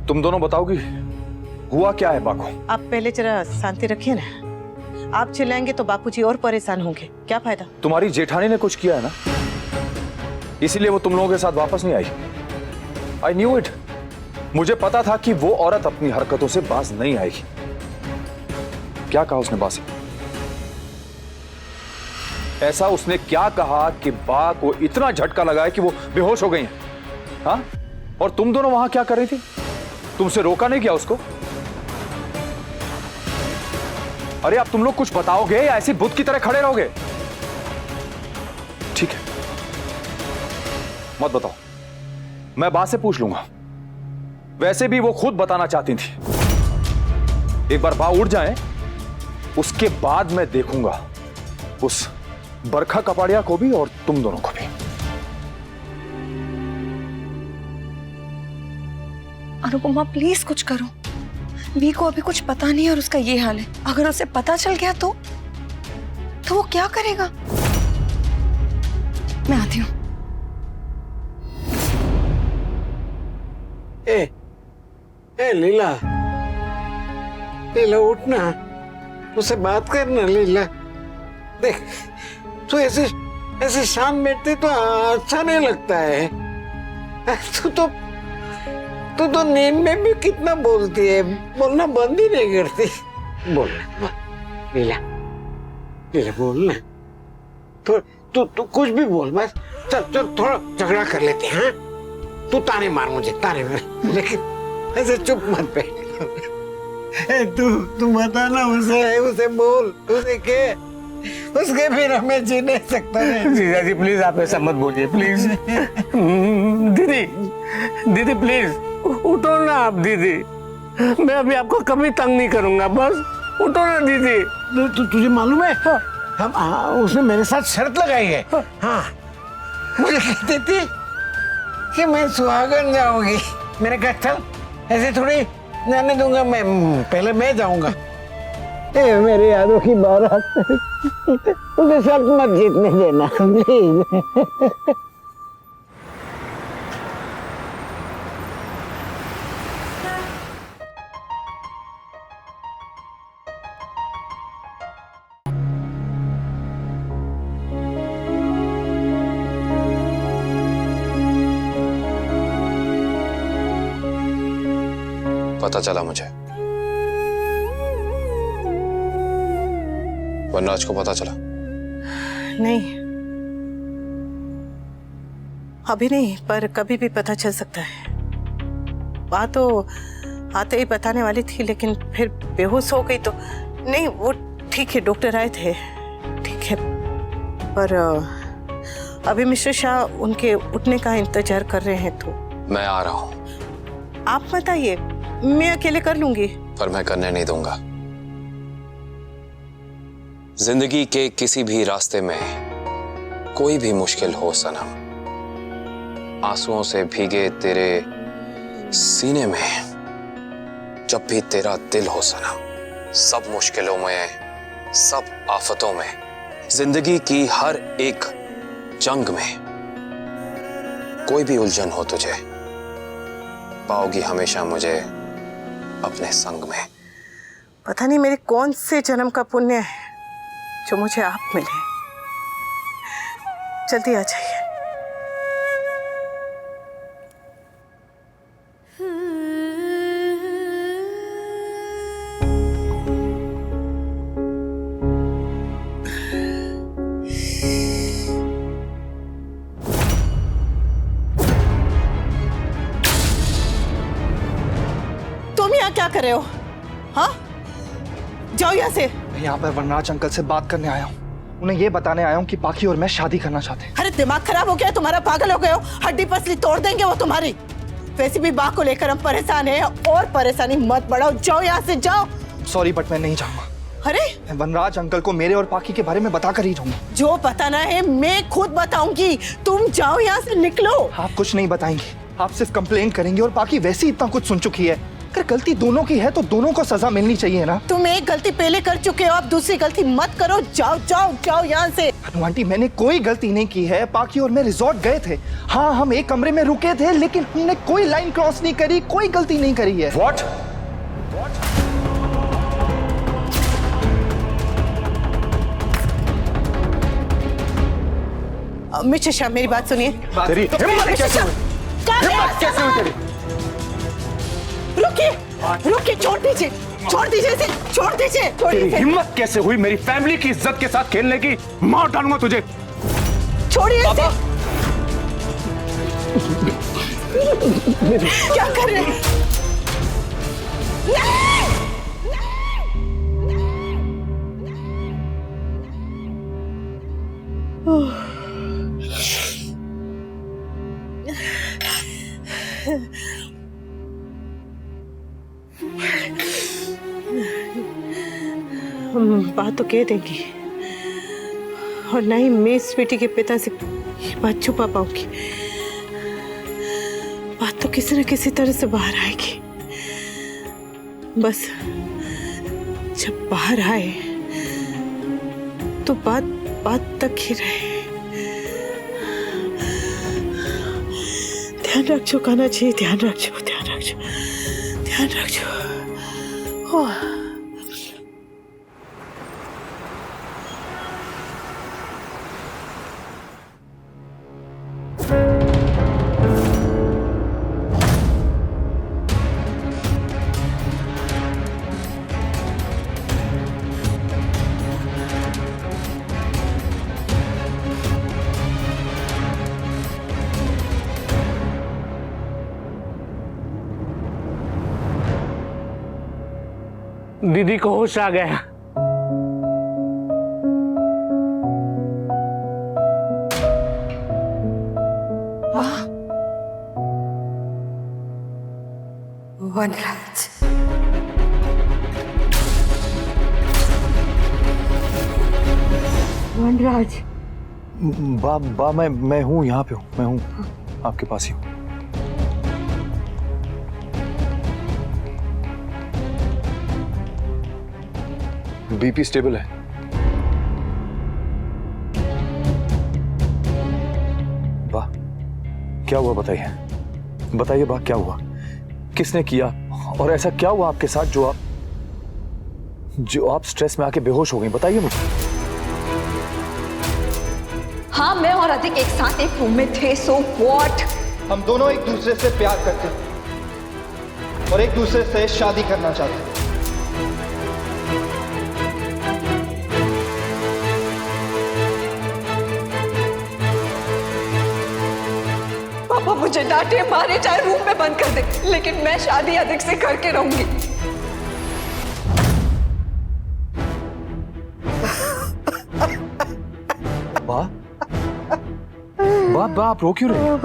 तुम दोनों बताओगी हुआ क्या है बाको? आप पहले जरा शांति रखिए ना। आप चिल्लाएंगे तो बापूजी और परेशान होंगे, क्या फायदा? तुम्हारी जेठानी ने कुछ किया है ना, इसीलिए वो तुम लोगों के साथ वापस नहीं आई। I knew it. मुझे पता था कि वो औरत अपनी हरकतों से बाज नहीं आएगी। क्या कहा उसने बा से? ऐसा उसने क्या कहा कि बा को इतना झटका लगा है कि वो बेहोश हो गई हैं? हाँ? और तुम दोनों वहां क्या कर रही थी? तुमसे रोका नहीं गया उसको? अरे अब तुम लोग कुछ बताओगे या ऐसी बुत की तरह खड़े रहोगे? ठीक है, मत बताओ, मैं बा से पूछ लूंगा। वैसे भी वो खुद बताना चाहती थी। एक बार बा उठ जाए उसके बाद मैं देखूंगा उस बरखा कपाड़िया को भी और तुम दोनों को भी। अनुपमा प्लीज कुछ करो। वी को अभी कुछ पता नहीं है और उसका ये हाल है। अगर उसे पता चल गया तो वो क्या करेगा? मैं आती हूँ। ए लीला, लीला उठना, उससे बात करना। लीला देख, तू ऐसे शांत बैठती तो अच्छा नहीं लगता है। तू तो नींद में भी कितना बोलती है, बोलना बंद ही नहीं करती। बोलना लीला, लीला बोलना। तू कुछ भी बोल, बस चल थोड़ा झगड़ा कर लेते हैं। हाँ? तू ताने मार मुझे, ताने मार, लेकिन ऐसे चुप मत बैठ। तू बता ना उसे बोल, उसे के उसके बिना मैं जी नहीं सकता। जीजा जी प्लीज आप ऐसा मत बोलिए प्लीज। दीदी प्लीज उठो ना आप दीदी। मैं अभी आपको कभी तंग नहीं करूंगा, बस उठो ना दीदी। तुझे मालूम है उसने मेरे साथ शर्त लगाई है। हाँ, मुझे कहती थी कि मैं सुहागन जाऊंगी। मैंने कहा चल ऐसे थोड़ी जाने दूंगा, मैं पहले मैं जाऊंगा। मेरे यादों की बारात उसे शर्त मत जीतने देना प्लीज। पता चला मुझे। वनराज को पता चला? नहीं, अभी नहीं, पर कभी भी पता चल सकता है। बात तो आते ही बताने वाली थी, लेकिन फिर बेहोश हो गई तो। नहीं, वो ठीक है, डॉक्टर आए थे, ठीक है, पर अभी मिश्र शाह उनके उठने का इंतजार कर रहे हैं। तो मैं आ रहा हूं। आप बताइए, मैं अकेले कर लूंगी। पर मैं करने नहीं दूंगा। जिंदगी के किसी भी रास्ते में कोई भी मुश्किल हो सनम, आंसुओं से भीगे तेरे सीने में जब भी तेरा दिल हो सनम, सब मुश्किलों में, सब आफतों में, जिंदगी की हर एक जंग में कोई भी उलझन हो तुझे, पाओगी हमेशा मुझे अपने संग में। पता नहीं मेरे कौन से जन्म का पुण्य है जो मुझे आप मिले। जल्दी आ जाइए। तुम यहाँ क्या कर रहे हो? हाँ, जाओ यहाँ से। मैं यहाँ पर वनराज अंकल से बात करने आया हूँ। उन्हें ये बताने आया हूँ कि बाकी और मैं शादी करना चाहते हैं। अरे दिमाग खराब हो गया तुम्हारा? पागल हो गए हो? हड्डी पसली तोड़ देंगे वो तुम्हारी। वैसे भी बा को लेकर हम परेशान हैं, और परेशानी मत बढ़ाओ। जाओ यहाँ से, जाओ। सॉरी बट मैं नहीं जाऊंगा। अरे मैं वनराज अंकल को मेरे और पाकी के बारे में बताकर ही रहूंगा। जो बताना है मैं खुद बताऊंगी। तुम जाओ यहाँ से, निकलो। आप कुछ नहीं बताएंगे, आप सिर्फ कंप्लेंट करेंगे और पाकी वैसे ही इतना कुछ सुन चुकी है। अगर गलती दोनों की है तो दोनों को सजा मिलनी चाहिए ना। तुम एक गलती पहले कर चुके हो, अब दूसरी गलती मत करो। जाओ जाओ जाओ यहाँ से। अनु आंटी, मैंने कोई गलती नहीं की है। पाखी और मैं रिजॉर्ट गए थे। हाँ, हम एक कमरे में रुके थे, लेकिन हमने कोई लाइन क्रॉस नहीं करी, कोई गलती नहीं करी है। व्हाट? मिस्टर शाह, मेरी बात सुनिए। तेरी हिम्मत कैसे हुई? हिम्मत कैसे हुई तेरी? रुकिए रुकिए, छोड़ दीजिए, छोड़ दीजिए इसे, छोड़ दीजिए, छोड़िए तेरी इसे। हिम्मत कैसे हुई मेरी फैमिली की इज्जत के साथ खेलने की? मार डालूंगा तुझे। छोड़िए इसे। क्या कर रहे हैं? नहीं! हम बात तो कह देंगी, और ना ही मैं स्वीटी के पिता से ये बात छुपा पाऊंगी। बात तो किसी न किसी तरह से बाहर आएगी। बस जब बाहर आए तो बात बात तक ही रहे। ध्यान रखो कहना चाहिए, ध्यान रखो, ध्यान रखो, ध्यान रखो। ओह, दीदी को होश आ गया। वनराज, वनराज, बा मैं हूँ, यहाँ पे हूँ, मैं हूँ आपके पास ही हूँ। बीपी स्टेबल है। वाह, क्या हुआ बताइए, बताइए वाह, क्या हुआ? किसने किया और ऐसा क्या हुआ आपके साथ जो आप स्ट्रेस में आके बेहोश हो गई? बताइए मुझे। हाँ, मैं और अधिक एक साथ एक रूम में थे, सो व्हाट? हम दोनों एक दूसरे से प्यार करते हैं और एक दूसरे से शादी करना चाहते हैं। पापा मुझे डांटे मारे चाहे रूम में बंद कर दे, लेकिन मैं शादी अधिक से करके रहूंगी। वाह वाह वाह, आप रो क्यों रहे हैं?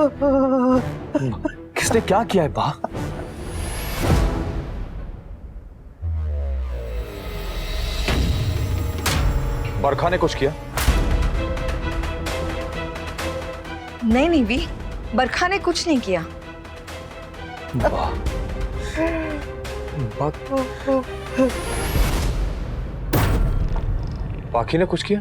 किसने क्या किया है वाह? बरखा ने कुछ किया? नहीं नहीं वी, बरखा ने कुछ नहीं किया। वाह, पाखी ने कुछ किया?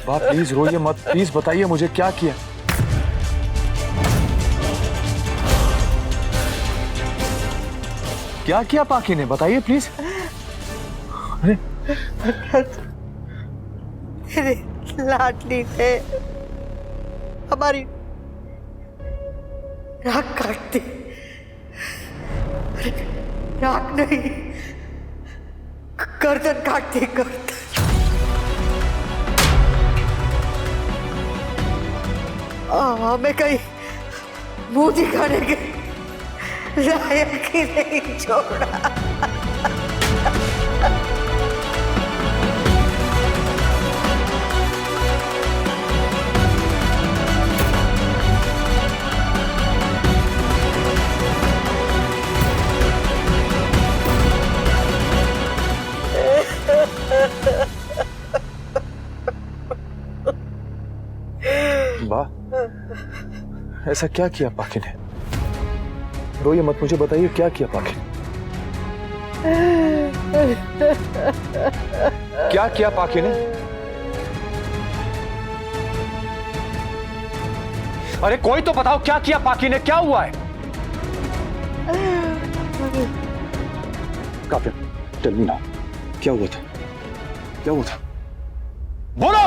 वाह, प्लीज रोइए मत, प्लीज बताइए मुझे क्या किया? क्या किया पाखी ने, बताइए प्लीज। अरे मेरे लाडली ने हमारी नाक काट दी। नाक नहीं, गर्दन काट दी, गर्दन। हमें कहीं मुंह दिखाने के लायक ही नहीं छोड़ा। ऐसा क्या किया पाकी ने? रोइए मत, मुझे बताइए क्या किया पाकी ने? क्या किया पाकी ने? अरे कोई तो बताओ क्या किया पाकी ने? क्या हुआ है? काव्या, टेल मी नाउ, क्या हुआ था? क्या हुआ था? बोलो।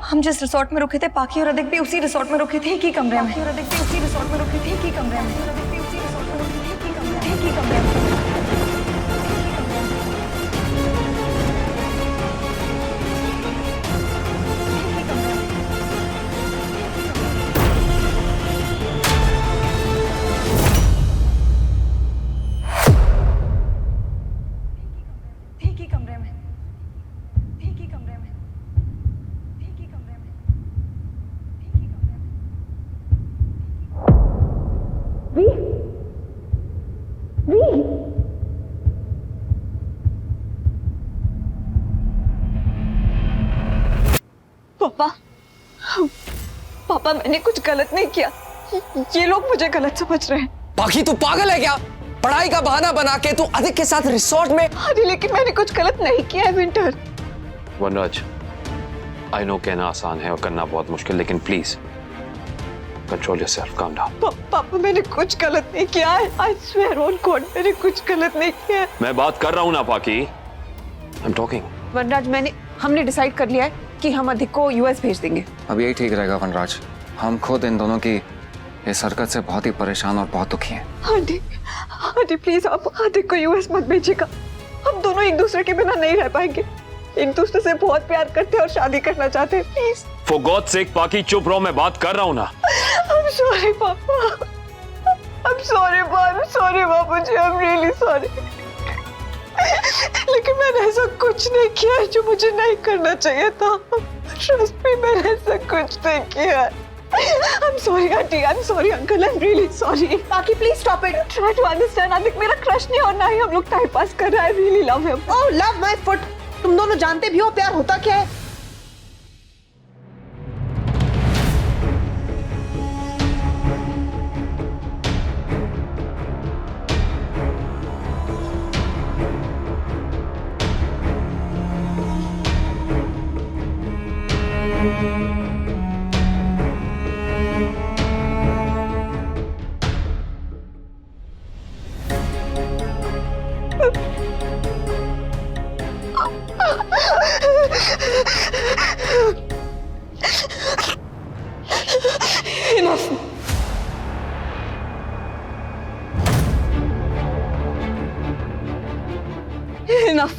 हम जिस रिसोर्ट में रुके थे, पाकी और अधिक भी उसी रिसोर्ट में रुके थे, एक ही कमरे में। और अधिक भी उसी रिसोर्ट में रुके थे, एक ही कमरे में। और अधिक भी उसी रिसोर्ट में रुके थे, एक ही कमरे में। एक ही कमरे में। एक ही कमरे में। एक ही कमरे में। एक ही कमरे में। एक ही कमरे में। पापा, पापा मैंने कुछ गलत नहीं किया। ये लोग मुझे गलत समझ रहे हैं। बाकी तू पागल है क्या? पढ़ाई का बहाना बना के तू अधिक के साथ रिसोर्ट में? अरे लेकिन मैंने कुछ गलत नहीं किया है विंटर। वनराज, आई नो कहना आसान है और करना बहुत मुश्किल, लेकिन please control yourself, calm down. पापा मैंने कुछ गलत नहीं किया है। आई स्वेयर ऑन गॉड मैंने कुछ गलत नहीं किया है। मैं बात कर रहा हूं ना पाकी, आई एम टॉकिंग। वनराज, हमने डिसाइड कर लिया है कि हम अधिक को यूएस भेज देंगे। अब यही ठीक रहेगा वनराज। हम खुद इन दोनों की इस हरकत से बहुत ही परेशान और बहुत दुखी हैं। आंटी, आंटी प्लीज आप अधिक को यूएस मत भेजिएगा। हम दोनों एक दूसरे के बिना नहीं रह पाएंगे। एक दूसरे से बहुत प्यार करते हैं और शादी करना चाहते हैं। प्लीज फॉर गॉड सेक पाकी चुप रहो, मैं बात कर रहा हूं ना। I'm sorry पापा। I'm sorry बाबूजी, I'm really sorry। लेकिन मैंने ऐसा कुछ नहीं किया है जो मुझे नहीं करना चाहिए था। Trust me, मैंने ऐसा कुछ नहीं किया है। I'm sorry aunty, I'm sorry uncle, I'm really sorry। बाकी please stop it। Try to understand। अधिक मेरा क्रश नहीं और ना ही हम लोग टाइम पास कर रहे हैं। I really love him। Oh, love my foot। तुम दोनों जानते भी हो प्यार होता क्या है? Enough। Enough।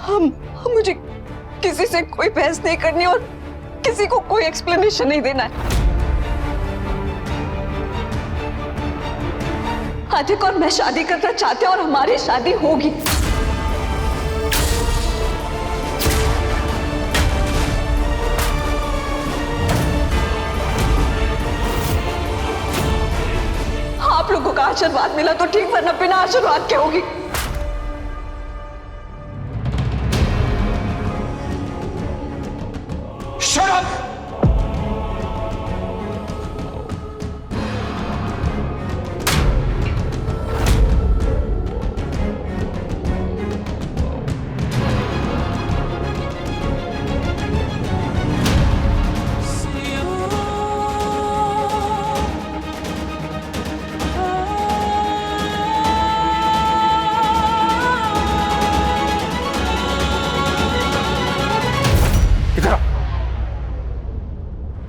हम मुझे किसी से कोई बहस नहीं करनी और किसी को कोई एक्सप्लेनेशन नहीं देना है। अधिक और मैं शादी करना चाहते हैं और हमारी शादी होगी। आप लोगों का आशीर्वाद मिला तो ठीक, वरना बिना आशीर्वाद के होगी। Shut up!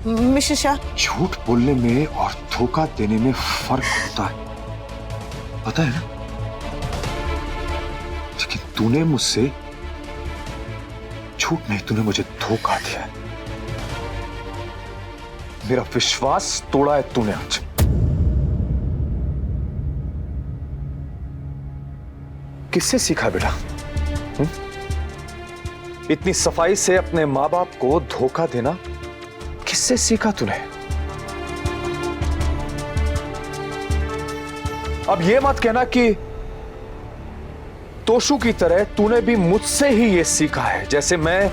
मिस्टर शाह, झूठ बोलने में और धोखा देने में फर्क होता है, पता है ना? लेकिन तूने मुझसे झूठ नहीं, तूने मुझे धोखा दिया है। मेरा विश्वास तोड़ा है तूने आज। किससे सीखा बेटा? इतनी सफाई से अपने मां बाप को धोखा देना किससे सीखा तूने? अब ये मत कहना कि तोशु की तरह तूने भी मुझसे ही ये सीखा है, जैसे मैं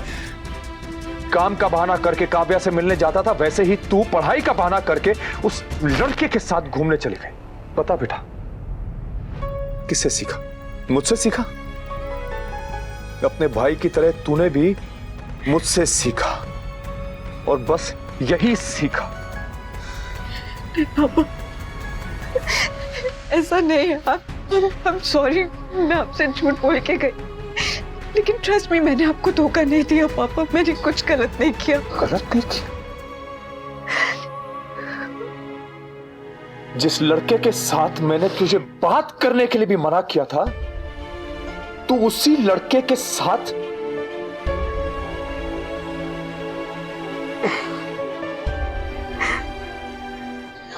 काम का बहाना करके काव्या से मिलने जाता था, वैसे ही तू पढ़ाई का बहाना करके उस लड़के के साथ घूमने चली गई। बता बेटा, किससे सीखा? मुझसे सीखा? अपने भाई की तरह तूने भी मुझसे सीखा, और बस यही सीखा। पापा, ऐसा नहीं है। I'm sorry, मैं आपसे झूठ बोल के गई, लेकिन ट्रस्ट मी, मैंने आपको धोखा नहीं दिया पापा। मैंने कुछ गलत नहीं किया। गलत नहीं किया? जिस लड़के के साथ मैंने तुझे बात करने के लिए भी मना किया था, तू उसी लड़के के साथ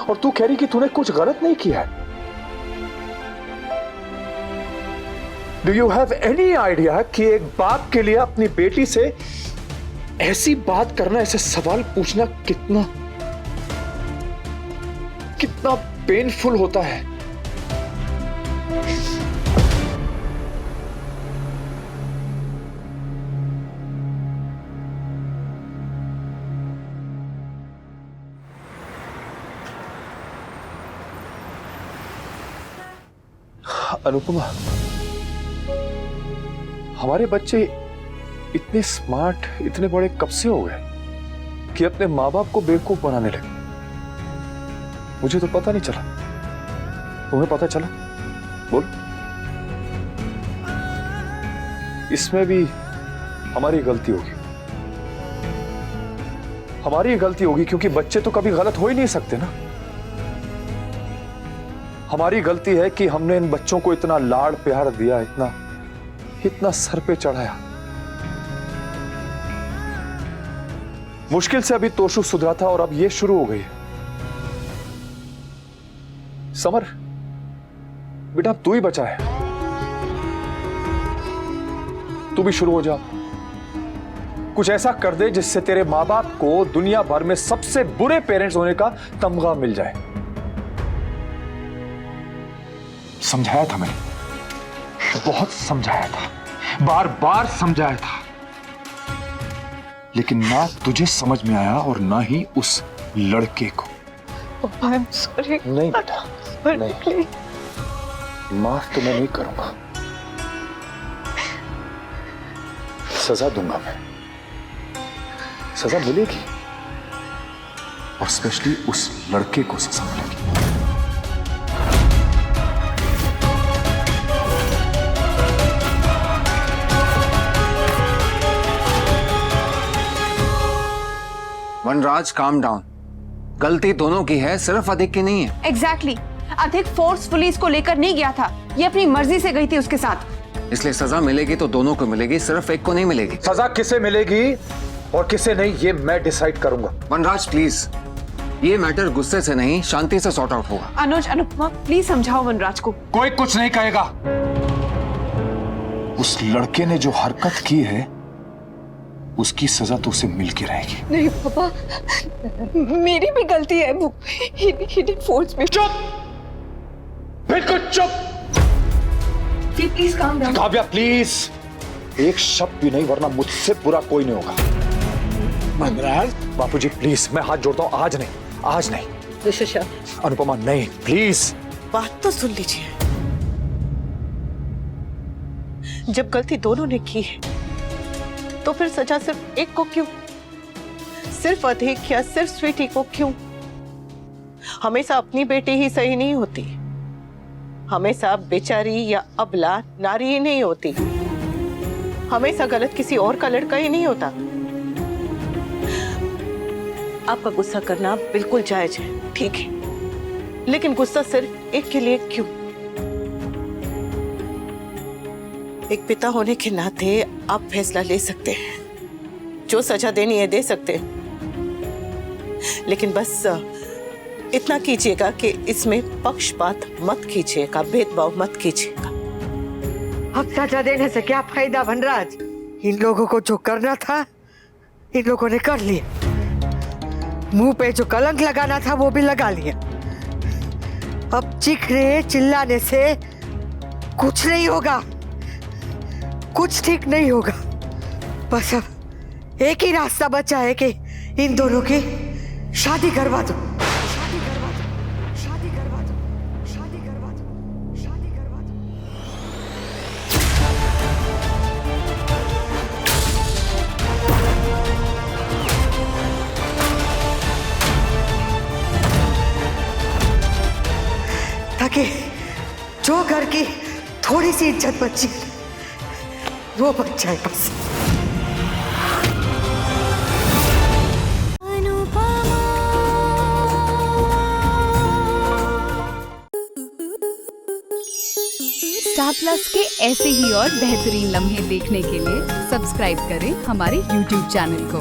और तू कह रही कि तूने कुछ गलत नहीं किया है। Do you have any idea कि एक बाप के लिए अपनी बेटी से ऐसी बात करना, ऐसे सवाल पूछना कितना कितना पेनफुल होता है? अनुपमा, हमारे बच्चे इतने स्मार्ट, इतने बड़े कब से हो गए कि अपने माँ बाप को बेवकूफ बनाने लगे? मुझे तो पता नहीं चला। तुम्हें पता चला? बोल। इसमें भी हमारी गलती होगी। हमारी गलती होगी क्योंकि बच्चे तो कभी गलत हो ही नहीं सकते ना। हमारी गलती है कि हमने इन बच्चों को इतना लाड़ प्यार दिया, इतना सर पे चढ़ाया। मुश्किल से अभी तोशु सुधरा था और अब ये शुरू हो गई है। समर बेटा, तू ही बचा है। तू भी शुरू हो जा। कुछ ऐसा कर दे जिससे तेरे मां बाप को दुनिया भर में सबसे बुरे पेरेंट्स होने का तमगा मिल जाए। समझाया था मैंने, बहुत समझाया था, बार बार समझाया था, लेकिन ना तुझे समझ में आया और ना ही उस लड़के को। पापा, I'm sorry। नहीं बेटा, नहीं, प्लीज। माफ तो मैं नहीं करूंगा, सजा दूंगा मैं। सजा मिलेगी, और स्पेशली उस लड़के को सजा मिलेगी। वनराज, काम डाउन। गलती दोनों की है, सिर्फ अधिक की नहीं है। एग्जैक्टली अधिक फोर्सफुली इसको लेकर नहीं गया था, ये अपनी मर्जी से गई थी उसके साथ। इसलिए सजा मिलेगी तो दोनों को मिलेगी, सिर्फ एक को नहीं मिलेगी। सजा किसे मिलेगी और किसे नहीं, ये मैं डिसाइड करूंगा। वनराज प्लीज, ये मैटर गुस्से से नहीं, शांति से सॉर्ट आउट होगा। अनुज, अनुपमा, प्लीज समझाओ वनराज को। कोई कुछ नहीं कहेगा। उस लड़के ने जो हरकत की है उसकी सजा तो उसे मिल के रहेगी। नहीं पापा, मेरी भी गलती है। He did force me। चुप, बिल्कुल चुप। Please calm down. Kavya please, एक शब्द भी नहीं, वरना मुझसे बुरा कोई नहीं होगा। वनराज, बापूजी प्लीज, मैं हाथ जोड़ता हूं, आज नहीं, आज नहीं। अनुपमा नहीं, प्लीज। बात तो सुन लीजिए। जब गलती दोनों ने की है तो फिर सजा सिर्फ एक को क्यों? सिर्फ अधिक या सिर्फ स्वीटी को क्यों? हमेशा अपनी बेटी ही सही नहीं होती, हमेशा बेचारी या अबला नारी ही नहीं होती, हमेशा गलत किसी और का लड़का ही नहीं होता। आपका गुस्सा करना बिल्कुल जायज है, ठीक है, लेकिन गुस्सा सिर्फ एक के लिए क्यों? एक पिता होने के नाते आप फैसला ले सकते हैं, जो सजा देनी है दे सकते हैं, लेकिन बस इतना कीजिएगा कि इसमें पक्षपात मत कीजिएगा, भेदभाव मत कीजिएगा। अब सजा देने से क्या फायदा वनराज? इन लोगों को जो करना था इन लोगों ने कर लिया। मुंह पे जो कलंक लगाना था वो भी लगा लिया। अब चीखने चिल्लाने से कुछ नहीं होगा, कुछ ठीक नहीं होगा। बस अब एक ही रास्ता बचा है कि इन दोनों की शादी करवा दो। शादी करवा दो, शादी करवा दो, शादी करवा दो, शादी करवा दो। ताकि जो घर की थोड़ी सी इज्जत बची वो बच जाए बस। स्टार प्लस के ऐसे ही और बेहतरीन लम्हे देखने के लिए सब्सक्राइब करें हमारे YouTube चैनल को।